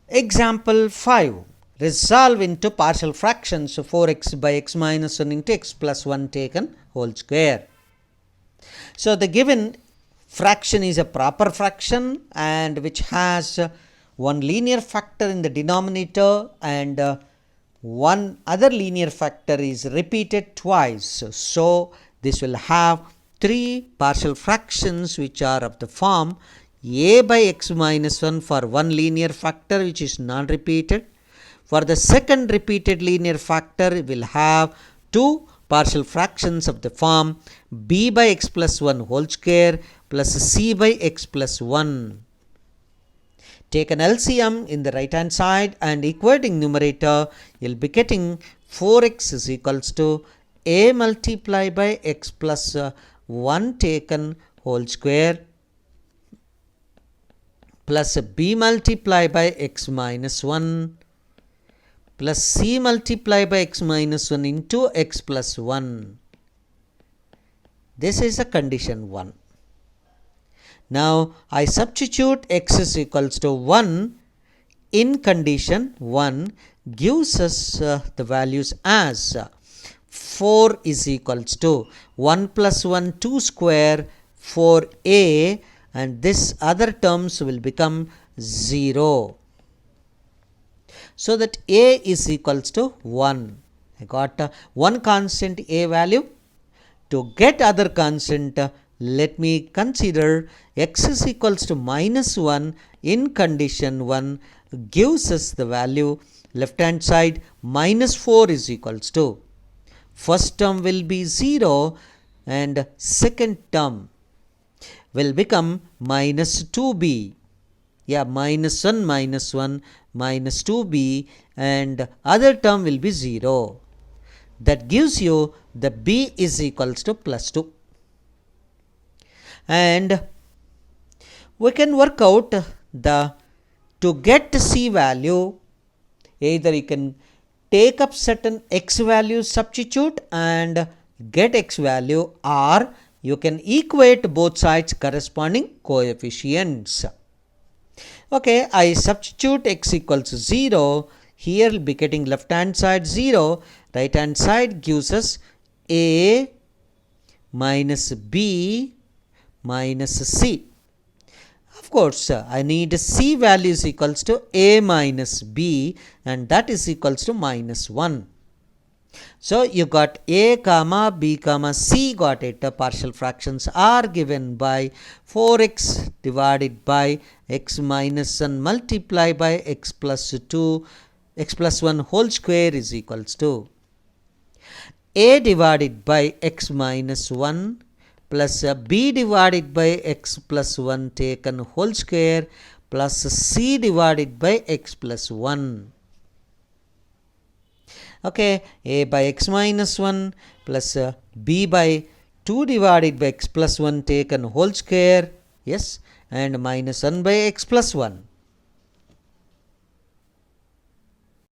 Example 5. Resolve into partial fractions 4x by x minus 1 into x plus 1 taken whole square. So the given fraction is a proper fraction and which has one linear factor in the denominator and one other linear factor is repeated twice. So this will have three partial fractions which are of the form a by x minus 1 for one linear factor which is non-repeated. For the second repeated linear factor, we will have two partial fractions of the form b by x plus 1 whole square plus c by x plus 1. Take an LCM in the right hand side and equating numerator, you will be getting 4x is equals to a multiplied by x plus 1 taken whole square plus b multiplied by x minus 1 plus c multiplied by x minus 1 into x plus 1. This is a condition 1. Now I substitute x is equals to 1 in condition 1 gives us the values as 4 is equals to 1 plus 1 2 square 4a and this other terms will become 0. So that a is equals to 1. I got one constant a value. To get other constant, let me consider x is equals to minus 1 in condition 1 gives us the value left hand side minus 4 is equals to. First term will be 0 and second term will become minus 2b. Yeah, minus 1 minus 1 minus 2b and other term will be 0. That gives you the b is equals to plus 2. And we can work out the to get c value, either you can take up certain x value substitute and get x value, or you can equate both sides corresponding coefficients. Okay, I substitute x equals 0. Here will be getting left hand side 0, right hand side gives us a minus b minus c. Of course, I need c value is equals to a minus b and that is equals to minus 1. So you got a comma b comma c got it. Partial fractions are given by 4x divided by x minus 1 multiplied by x plus 2 x plus 1 whole square is equals to a divided by x minus 1 plus b divided by x plus 1 taken whole square plus c divided by x plus 1. Okay, a by x minus 1 plus b by 2 divided by x plus 1 taken whole square, yes, and minus 1 by x plus 1.